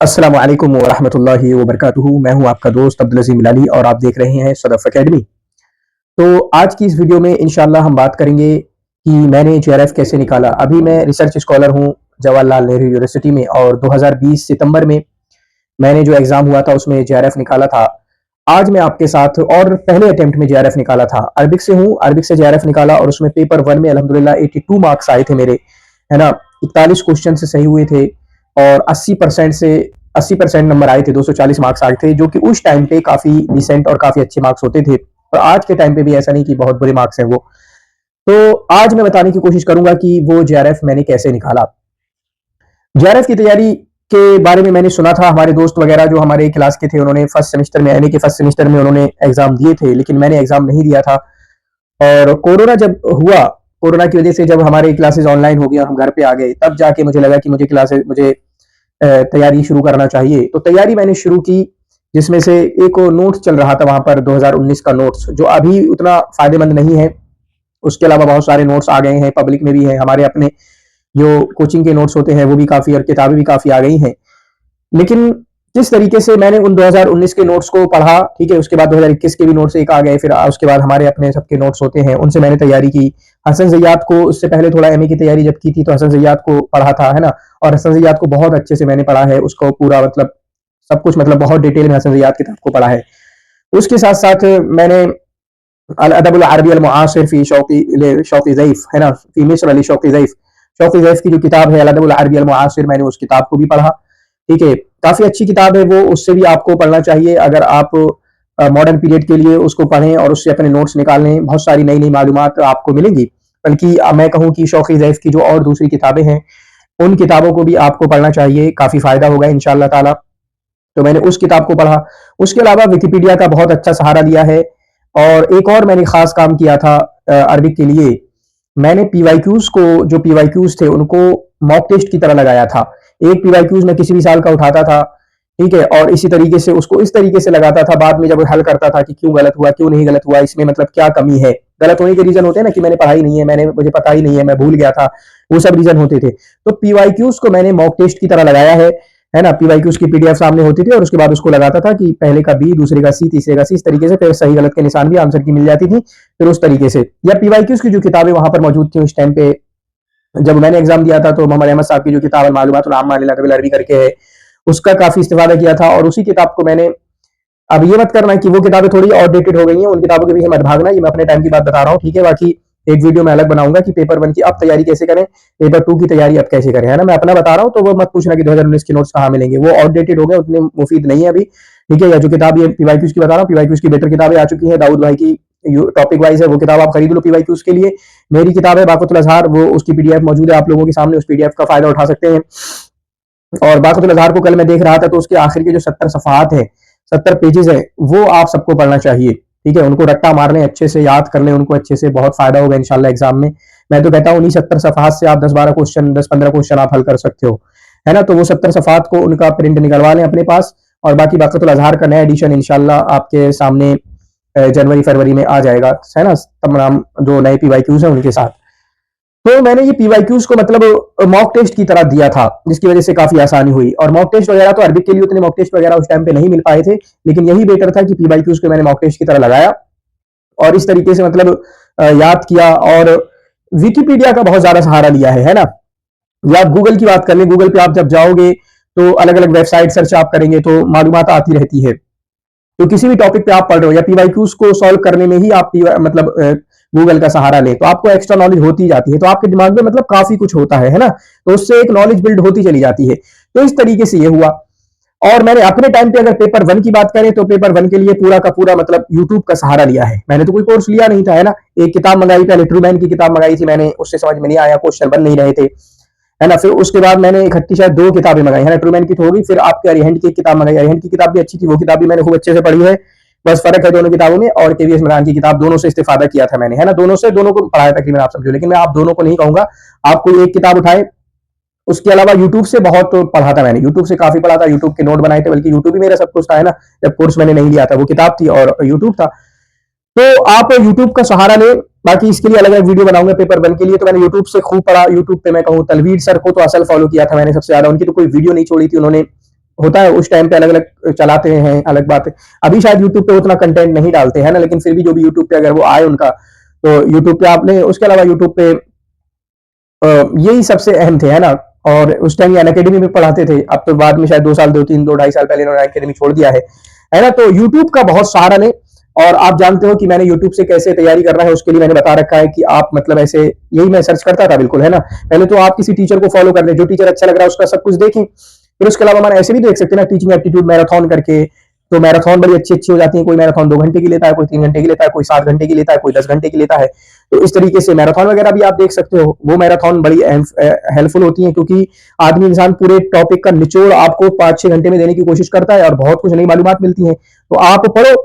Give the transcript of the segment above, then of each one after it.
अस्सलामु अलैकुम वरहमतुल्लाहि वबरकातुहू। मैं हूँ आपका दोस्त अब्दुल अज़ीम बिलाली और आप देख रहे हैं सदफ़ अकेडमी। तो आज की इस वीडियो में इंशाअल्लाह हम बात करेंगे कि मैंने जेआरएफ कैसे निकाला। अभी मैं रिसर्च स्कॉलर हूँ जवाहरलाल नेहरू यूनिवर्सिटी में और 2020 सितंबर में मैंने जो एग्ज़ाम हुआ था उसमें जेआरएफ निकाला था। आज मैं आपके साथ और पहले अटेम्प्ट में जेआरएफ निकाला था। अरबिक से हूँ, अरबिक से जेआरएफ निकाला और उसमें पेपर 1 में अल्हम्दुलिल्लाह 82 मार्क्स आए थे मेरे, है ना? 41 क्वेश्चन से सही हुए थे और 80% नंबर आए थे, 240 मार्क्स आए थे, जो कि उस टाइम पे काफ़ी डिसेंट और काफ़ी अच्छे मार्क्स होते थे। और आज के टाइम पे भी ऐसा नहीं कि बहुत बुरे मार्क्स हैं वो। तो आज मैं बताने की कोशिश करूँगा कि वो जेआरएफ मैंने कैसे निकाला। जेआरएफ की तैयारी के बारे में मैंने सुना था, हमारे दोस्त वगैरह जो हमारे क्लास के थे उन्होंने फर्स्ट सेमेस्टर में यानी कि फर्स्ट सेमेस्टर में उन्होंने एग्ज़ाम दिए थे, लेकिन मैंने एग्ज़ाम नहीं दिया था। और कोरोना जब हुआ, कोरोना की वजह से जब हमारी क्लासेस ऑनलाइन हो गई और हम घर पे आ गए, तब जाके मुझे लगा कि मुझे तैयारी शुरू करना चाहिए। तो तैयारी मैंने शुरू की, जिसमें से एक नोट्स चल रहा था वहाँ पर 2019 का नोट्स, जो अभी उतना फ़ायदेमंद नहीं है। उसके अलावा बहुत सारे नोट्स आ गए हैं, पब्लिक में भी हैं, हमारे अपने जो कोचिंग के नोट्स होते हैं वो भी काफ़ी और किताबें भी काफ़ी आ गई हैं। लेकिन जिस तरीके से मैंने उन 2019 के नोट्स को पढ़ा, ठीक है, उसके बाद 2021 के भी नोट्स एक आ गए, फिर उसके बाद हमारे अपने सबके नोट्स होते हैं, उनसे मैंने तैयारी की। हसन ज़ैयाद को उससे पहले थोड़ा एमए की तैयारी जब की थी तो हसन ज़ैयाद को पढ़ा था, है ना? और हसन ज़ैयाद को बहुत अच्छे से मैंने पढ़ा है, उसको पूरा मतलब सब कुछ मतलब बहुत डिटेल में हसन ज़ैयाद किताब को पढ़ा है। उसके साथ-साथ मैंने अल अदबुल अरबी अल मुआसिर फी शौक़ी ज़ैफ़, है ना? फी मिस्र अली शौक़ी ज़ैफ़। शौक़ी ज़ैफ़ की जो किताब है अल अदबुल अरबी अल मुआसिर, मैंने उस किताब को भी पढ़ा, ठीक है? काफ़ी अच्छी किताब है वो, उससे भी आपको पढ़ना चाहिए अगर आप मॉडर्न पीरियड के लिए उसको पढ़ें और उससे अपने नोट्स निकाल लें, बहुत सारी नई-नई मालूमात आपको मिलेंगी। बल्कि मैं कहूँ कि शौक़ी ज़ैफ़ की जो और दूसरी किताबें हैं, उन किताबों को भी आपको पढ़ना चाहिए, काफ़ी फ़ायदा होगा इंशाअल्लाह ताला। तो मैंने उस किताब को पढ़ा। उसके अलावा विकिपीडिया का बहुत अच्छा सहारा लिया है और एक और मैंने ख़ास काम किया था अरबिक के लिए। मैंने पीवाईक्यूज़ को जो पीवाईक्यूज़ थे उनको मॉक टेस्ट की तरह लगाया था। एक पीवाईक्यूज़ मैं किसी भी साल का उठाता था, ठीक है? और इसी तरीके से उसको इस तरीके से लगाता था, बाद में जब हल करता था कि क्यों गलत हुआ, क्यों नहीं गलत हुआ, इसमें मतलब क्या कमी है? गलत होने के रीज़न होते हैं ना कि मैंने पढ़ाई नहीं है, मुझे पता ही नहीं है, मैं भूल गया था, वो सब रीज़न होते थे। तो पीवाईक्यूज़ को मैंने मॉक टेस्ट की तरह लगाया है ना? पीवाईक्यूज़ की पीडीएफ सामने होती थी और उसके बाद उसको लगाता था कि पहले का बी, दूसरे का सी, तीसरे का सी, इस तरीके से फिर सही गलत के निशान भी आंसर की मिल जाती थी, फिर उस तरीके से। या पीवाईक्यूज़ की जो किताबें वहाँ पर मौजूद थी उस टाइम पे, जब मैंने एग्ज़ाम दिया था तो मोहम्मद अहमद साहब की जो किताब मालूमातुल आम्मा लिल अदबिल अरबी करके है, उसका काफ़ी इस्तेफ़ादा किया था और उसी किताब को मैंने अब ये मत करना कि वो किताबें थोड़ी आउटडेटेड हो गई हैं, उन किताबों के पीछे मत भागना, ये मैं अपने टाइम की बात बता रहा हूँ, ठीक है? बाकी एक वीडियो मैं अलग बनाऊँगा कि पेपर 1 की अब तैयारी कैसे करें, पेपर 2 की तैयारी अब कैसे करें, है ना? मैं अपना बता रहा हूँ, तो वो मत पूछना कि 2019 के नोट्स कहाँ मिलेंगे, वो आउटडेटेड हो गए, उतने मुफ़ीद नहीं है अभी, ठीक है? या जो किताब ये पीवाईक्यूज़ की बता रहा हूँ, पीवाईक्यूज़ की बेहतर किताबें आ चुकी हैं, दाऊद भाई की टॉपिक वाइज़ है, वो किताब आप खरीद लो पीवाईक्यूज़ के लिए। मेरी किताब है बाक़ियतुल अज़हार, वो उसकी पीडीएफ मौजूद है आप लोगों के सामने, उस पीडीएफ का फ़ायदा उठा सकते हैं। और बाक़ियतुल अज़हार को कल मैं देख रहा था तो उसके आखिर के जो 70 सफ़हात हैं, 70 पेजेज़ हैं, वो आप सबको पढ़ना चाहिए, ठीक है? उनको रट्टा मार लें, अच्छे से याद कर लें उनको अच्छे से, बहुत फ़ायदा होगा इंशाअल्लाह एग्ज़ाम में। मैं तो कहता हूँ उन्हीं 70 सफ़हात से आप 10-12 क्वेश्चन, 10-15 क्वेश्चन आप हल कर सकते हो, है ना? तो वो 70 सफ़हात को उनका प्रिंट निकलवा लें अपने पास और बाकी बाक़ियतुल अज़हार का नया एडिशन इंशाअल्लाह आपके सामने जनवरी-फरवरी में आ जाएगा, है ना? तमाम जो नए पीवाईक्यूज़ हैं उनके साथ। तो मैंने ये पीवाईक्यूज़ को मतलब मॉक टेस्ट की तरह दिया था, जिसकी वजह से काफ़ी आसानी हुई और मॉक टेस्ट वगैरह तो अरबिक के लिए उतने मॉक टेस्ट वगैरह उस टाइम पे नहीं मिल पाए थे, लेकिन यही बेटर था कि पीवाईक्यूज़ को मैंने मॉक टेस्ट की तरह लगाया और इस तरीके से मतलब याद किया और विकिपीडिया का बहुत ज़्यादा सहारा लिया है ना? या आप गूगल की बात कर लें, गूगल पे आप जब जाओगे, तो अलग-अलग वेबसाइट सर्च आप करेंगे तो मालूमात आती रहती है। तो किसी भी टॉपिक पे आप पढ़ रहे हो या पीवाईक्यूज़ को सॉल्व करने में ही आप मतलब गूगल का सहारा लें, तो आपको एक्स्ट्रा नॉलेज होती जाती है, तो आपके दिमाग में मतलब काफ़ी कुछ होता है ना? तो उससे एक नॉलेज बिल्ड होती चली जाती है। तो इस तरीके से ये हुआ और मैंने अपने टाइम पे अगर पेपर 1 की बात करें, तो पेपर 1 के लिए पूरा का पूरा मतलब यूट्यूब का सहारा लिया है। मैंने तो कोई कोर्स लिया नहीं था, है ना? एक किताब मँगाई, पहले ट्रूमैन की किताब मँगाई थी मैंने, उससे समझ में नहीं आया, क्वेश्चन बन नहीं रहे थे, है ना? फिर उसके बाद मैंने इकट्ठी शायद 2 किताबें मँगाई, है ना? ट्रूमैन की तो हो गई, फिर आपके अरिहंत की एक किताब मँगाई, अरिहंत की किताब भी अच्छी थी, वो किताब भी मैंने खूब अच्छे से पढ़ी है। बस फ़र्क है दोनों किताबों में और केवीएस इमरान की किताब, दोनों से इस्तिफ़ादा किया था मैंने, है ना? दोनों को पढ़ा है तकरीबन आप समझो, लेकिन मैं आप दोनों को नहीं कहूँगा, आप कोई एक किताब उठाएँ। उसके अलावा यूट्यूब से बहुत पढ़ा था मैंने, यूट्यूब से काफ़ी पढ़ा था, यूट्यूब के नोट बनाए थे, बल्कि यूट्यूब ही मेरा सब कुछ था, है ना? जब कोर्स मैंने नहीं लिया था, वो किताब थी और यूट्यूब था। तो आप यूट्यूब का सहारा लें, बाकी इसके लिए अलग-अलग वीडियो बनाऊँगा पेपर 1 के लिए, तो मैंने यूट्यूब से खूब पढ़ा, यूट्यूब पे मैं कहूँ तलवीर सर को तो असल फ़ॉलो किया था मैंने सबसे ज़्यादा, उनकी तो कोई वीडियो नहीं छोड़ी थी उन्होंने, होता है उस टाइम पे अलग अलग चलाते हैं, अलग बात है। अभी शायद यूट्यूब पे उतना कंटेंट नहीं डालते हैं ना, लेकिन फिर भी जो भी यूट्यूब पे अगर वो आए उनका, तो यूट्यूब पे आपने, उसके अलावा यूट्यूब पे यही सबसे अहम थे, है ना। और उस टाइम ये अनअकैडमी में पढ़ाते थे, अब तो बाद में शायद 2 साल, 2-3, 2-2.5 साल पहले इन्होंने अकेडमी छोड़ दिया है ना। तो यूट्यूब का बहुत सहारा लें। और आप जानते हो कि मैंने यूट्यूब से कैसे तैयारी करना है, उसके लिए मैंने बता रखा है कि आप मतलब ऐसे, यही मैं सर्च करता था बिल्कुल, है ना। पहले तो आप किसी टीचर को फॉलो कर लें, जो टीचर अच्छा लग रहा है उसका सब कुछ देखें। फिर उसके अलावा मैंने ऐसे भी देख सकते हैं ना, टीचिंग एप्टीट्यूड मैराथन करके, तो मैराथन बड़ी अच्छी अच्छी हो जाती है। कोई मैराथन 2 घंटे की लेता है, कोई 3 घंटे की लेता है, कोई 7 घंटे की लेता है, कोई 10 घंटे की लेता है। तो इस तरीके से मैराथन वगैरह भी आप देख सकते हो। वो मैराथन बड़ी हेल्पफुल होती है, क्योंकि आदमी इंसान पूरे टॉपिक का निचोड़ आपको 5-6 घंटे में देने की कोशिश करता है, और बहुत कुछ नई मालूमात मिलती है। तो आप पढ़ो,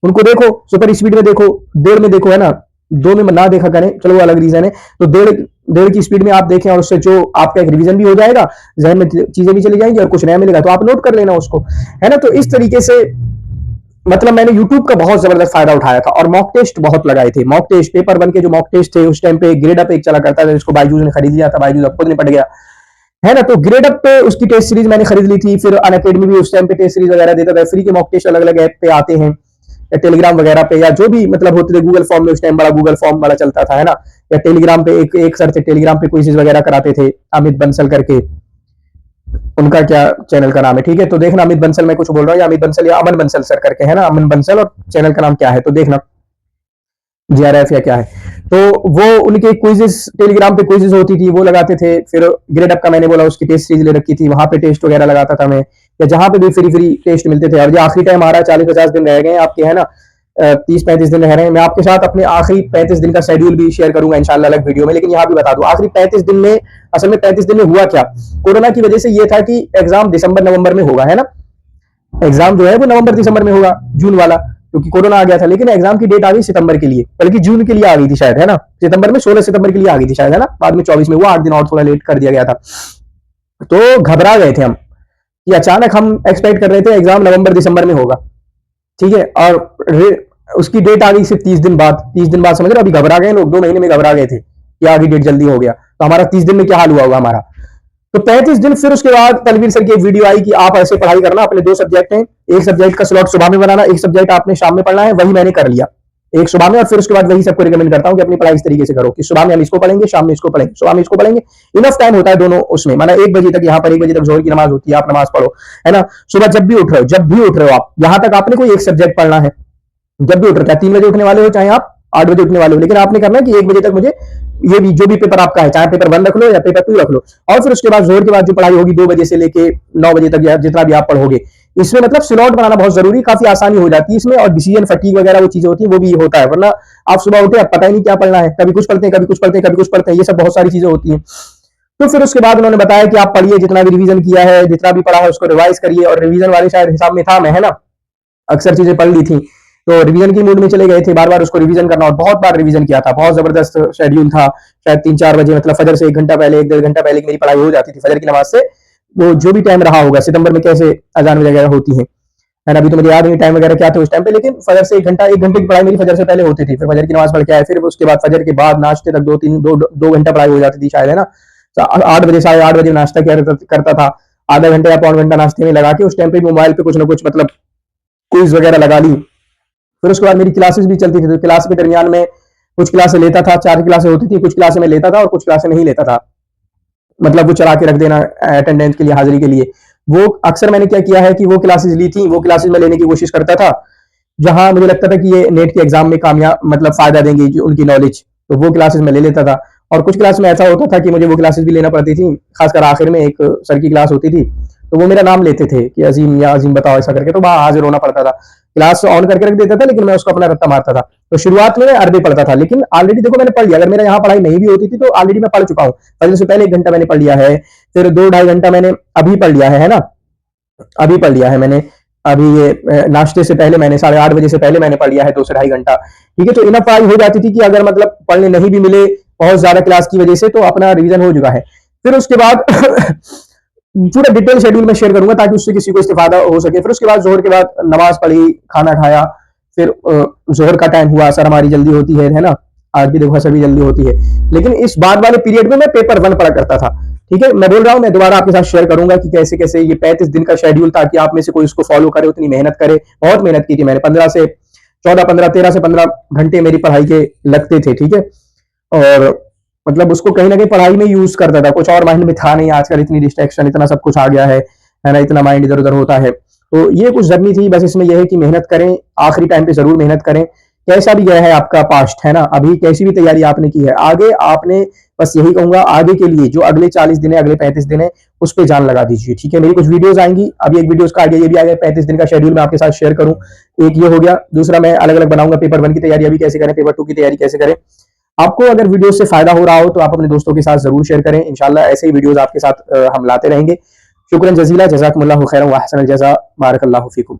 उनको देखो, सुपर स्पीड में देखो, डेढ़ में देखो, है ना। 2 में ना देखा करें, चलो वो अलग रीजन है। तो डेढ़ डेढ़ की स्पीड में आप देखें, और उससे जो आपका एक रिवीजन भी हो जाएगा, जहन में चीजें भी चली जाएंगी, और कुछ नया मिलेगा तो आप नोट कर लेना उसको, है ना। तो इस तरीके से मतलब मैंने यूट्यूब का बहुत जबरदस्त फायदा उठाया था। और मॉक टेस्ट बहुत लगाए थे। मॉक टेस्ट, पेपर 1 के जो मॉक टेस्ट थे, उस टाइम पे ग्रेड अप एक चला करता था, जिसको बायजूस ने खरीद लिया था, बायजूस अब खुद निपट गया, है ना। तो ग्रेड अप पे उसकी टेस्ट सीरीज मैंने खरीद ली थी। फिर अनअकैडमी भी उस टाइम पे टेस्ट सीरीज वगैरह देता था। फ्री के मॉक टेस्ट अलग अलग ऐप पे आते हैं, या टेलीग्राम वगैरह पे, या जो भी मतलब होते थे, गूगल फॉर्म में उस टाइम बड़ा गूगल फॉर्म बड़ा चलता था, है ना। या टेलीग्राम पे एक सर थे, टेलीग्राम पे क्विज़ वगैरह कराते थे, अमित बंसल करके, उनका क्या चैनल का नाम है, ठीक है। तो देखना, अमित बंसल मैं कुछ बोल रहा हूँ, या अमित बंसल या अमन बंसल सर करके, है ना, अमन बंसल, और चैनल का नाम क्या है तो देखना, जीआरएफ या क्या है। तो वो उनके क्विजेस, टेलीग्राम पे क्विजेस होती थी, वो लगाते थे। फिर ग्रेड अप का मैंने बोला, उसकी टेस्ट सीरीज ले रखी थी, वहां पे टेस्ट वगैरह लगाता था मैं, या जहां पे भी फ्री फ्री टेस्ट मिलते थे। और जो आखिरी टाइम आ रहा है, 40-50 दिन रह गए आपके, है ना, 30-35 दिन रह रहे हैं। मैं आपके साथ अपने आखिरी 35 दिन का शेड्यूल भी शेयर करूंगा इंशाल्लाह अलग वीडियो में, लेकिन यहाँ भी बता दूं, आखिरी 35 दिन में, असल में 35 दिन में हुआ क्या। कोरोना की वजह से ये था कि एग्जाम दिसंबर-नवंबर में होगा, है ना। एग्जाम जो है वो नवंबर-दिसंबर में होगा, जून वाला, क्योंकि कोरोना आ गया था। लेकिन एग्जाम की डेट आ गई सितंबर के लिए, बल्कि जून के लिए आ गई थी शायद, है ना। सितंबर में, 16 सितंबर के लिए आ गई थी शायद, है ना। बाद में 24 में हुआ, 8 दिन और थोड़ा लेट कर दिया गया था। तो घबरा गए थे हम, कि अचानक हम एक्सपेक्ट कर रहे थे एग्जाम नवंबर-दिसंबर में होगा, ठीक है। और उसकी डेट आ गई सिर्फ 30 दिन बाद। 30 दिन बाद, समझ रहे, अभी घबरा गए लोग, 2 महीने में घबरा गए थे कि आगे डेट जल्दी हो गया। तो हमारा 30 दिन में क्या हाल हुआ होगा हमारा। तो 35 दिन, फिर उसके बाद तलवीर सर की एक वीडियो आई कि आप ऐसे पढ़ाई करना, अपने 2 सब्जेक्ट हैं, एक सब्जेक्ट का स्लॉट सुबह में बनाना, एक सब्जेक्ट आपने शाम में पढ़ना है। वही मैंने कर लिया, एक सुबह में, और फिर उसके बाद वही सबको रिकमेंड करता हूं कि अपनी पढ़ाई इस तरीके से करो कि सुबह में हम इसको पढ़ेंगे, शाम में इसको पढ़ेंगे, सुबह में इसको पढ़ेंगे। इनफ टाइम होता है दोनों उसमें, माना 1 बजे तक, यहाँ पर 1 बजे तक जोहर की नमाज होती है, आप नमाज पढ़ो, है ना। सुबह जब भी उठ रहे हो, जब भी उठ रहे हो आप, यहाँ तक आपने कोई एक सब्जेक्ट पढ़ना है, जब भी उठ रहे हो, चाहे 3 बजे उठने वाले हो, चाहे आप 8 बजे उठने वाले हो, लेकिन आपने करना है कि 1 बजे तक मुझे ये भी, जो भी पेपर आपका है, चाहे पेपर 1 रख लो या पेपर 2 रख लो। और फिर उसके बाद जोहर के बाद जो पढ़ाई होगी 2 बजे से लेके 9 बजे तक, जितना भी आप पढ़ोगे, इसमें मतलब स्लॉट बनाना बहुत जरूरी, काफी आसानी हो जाती है इसमें। और डिसीजन फटीग वगैरह वो चीजें होती है, वो भी होता है, वरना आप सुबह उठे, अब पता ही नहीं क्या पढ़ना है, कभी कुछ पढ़ते हैं, कभी कुछ पढ़ते हैं, कभी कुछ पढ़ते हैं, ये सब बहुत सारी चीजें होती हैं। तो फिर उसके बाद उन्होंने बताया कि आप पढ़िए, जितना भी रिवीजन किया है, जितना भी पढ़ा है उसको रिवाइज करिए। और रिवीजन वाले शायद हिसाब में था मैं, है ना, अक्सर चीजें पढ़ ली थी, तो रिवीजन की मूड में चले गए थे, बार बार उसको रिवीजन करना, और बहुत बार रिवीजन किया था। बहुत जबरदस्त शेड्यूल था, शायद 3-4 बजे, मतलब फजर से 1 घंटा पहले, 1-1.5 घंटा पहले की मेरी पढ़ाई हो जाती थी फजर की नमाज से। वो जो भी टाइम रहा होगा, सितंबर में कैसे अजान वगैरह होती है ना, अभी तो मुझे याद नहीं टाइम वगैरह क्या थे उस टाइम पे, लेकिन फजर से 1 घंटे की पढ़ाई मेरी फजर से पहले होती थी। फिर फजर की नमाज पढ़ के आए, फिर उसके बाद फजर के बाद नाश्ते तक 2 घंटा पढ़ाई हो जाती थी शायद, है ना। 8 बजे, 8:30 नाश्ता किया करता था, आधा घंटा या पौन घंटा नाश्ते में लगा के, उस टाइम पे मोबाइल पे कुछ ना कुछ मतलब क्विज वगैरह लगा ली। फिर उसके बाद मेरी क्लासेस भी चलती थी, तो क्लास के दरमियान में कुछ क्लासें लेता था, 4 क्लासें होती थी, कुछ क्लासें में लेता था और कुछ क्लासें नहीं लेता था, मतलब वो चला के रख देना अटेंडेंस के लिए, हाजिरी के लिए। वो अक्सर मैंने क्या किया है कि वो क्लासेस ली थी, वो क्लासेस में लेने की कोशिश करता था जहां मुझे लगता था कि ये नेट के एग्जाम में कामयाब, मतलब फायदा देंगे जो उनकी नॉलेज, तो वो क्लासेस में ले लेता था। और कुछ क्लास में ऐसा होता था कि मुझे वो क्लासेस भी लेना पड़ती थी, खासकर आखिर में एक सर की क्लास होती थी, तो वो मेरा नाम लेते थे कि अजीम, या अजीम बताओ ऐसा करके, तो वहां हाजिर होना पड़ता था। क्लास ऑन करके रख देता था, लेकिन मैं उसको अपना रट्टा मारता था। तो शुरुआत में मैं अरबी पढ़ता था, लेकिन ऑलरेडी देखो मैंने पढ़ लिया, अगर मेरा यहाँ पढ़ाई नहीं भी होती थी तो ऑलरेडी मैं पढ़ चुका हूँ। फजर से पहले 1 घंटा मैंने पढ़ लिया है, फिर 2-2.5 घंटा मैंने अभी पढ़ लिया है ना, अभी पढ़ लिया है मैंने। अभी ये नाश्ते से पहले मैंने 8:30 बजे से पहले मैंने पढ़ लिया है 2 से 2.5 घंटा, ठीक है। तो इनफ पढ़ाई हो जाती थी कि अगर मतलब पढ़ने नहीं भी मिले बहुत ज्यादा क्लास की वजह से, तो अपना रिवीजन हो चुका है। फिर उसके बाद पूरा डिटेल शेड्यूल में शेयर करूंगा ताकि उससे किसी को इस्तेफादा हो सके। फिर उसके बाद जोहर के बाद नमाज पढ़ी, खाना खाया, फिर जोहर का टाइम हुआ, असर हमारी जल्दी होती है ना, आज भी देखो असर भी जल्दी होती है। लेकिन इस बाद वाले पीरियड में मैं पेपर 1 पढ़ा करता था, ठीक है, मैं बोल रहा हूँ, मैं दोबारा आपके साथ शेयर करूंगा कि कैसे कैसे ये 35 दिन का शेड्यूल, ताकि आप में से कोई इसको फॉलो करे, उतनी मेहनत करे। बहुत मेहनत की थी मैंने, 15 से 14, 15, 13 से 15 घंटे मेरी पढ़ाई के लगते थे। ठीक है, और मतलब उसको कहीं ना कहीं पढ़ाई में यूज करता था, कुछ और माइंड में था नहीं। आजकल इतनी डिस्ट्रैक्शन, इतना सब कुछ आ गया है ना, इतना माइंड इधर उधर होता है। तो ये कुछ जर्नी थी, बस इसमें यह है कि मेहनत करें, आखिरी टाइम पे जरूर मेहनत करें। कैसा भी गया है आपका पास्ट, है ना, अभी कैसी भी तैयारी आपने की है, आगे आपने, बस यही कहूंगा, आगे के लिए जो अगले 40 दिन है, अगले 35 दिन है, उस पर जान लगा दीजिए। ठीक है, मेरी कुछ वीडियोस आएंगी, अभी एक वीडियोस का आगे ये भी आ गया, 35 दिन का शेड्यूल मैं आपके साथ शेयर करूं। एक ये हो गया, दूसरा मैं अलग अलग बनाऊंगा, पेपर 1 की तैयारी अभी कैसे करें, पेपर 2 की तैयारी कैसे करें। आपको अगर वीडियो से फायदा हो रहा हो तो आप अपने दोस्तों के साथ जरूर शेयर करें। इंशाल्लाह ऐसे ही वीडियोस आपके साथ हम लाते रहेंगे। शुक्रन जजीला, जज़ाकुमुल्लाहु खैरन व अहसनल जज़ा, बारकल्लाहु फीकुम।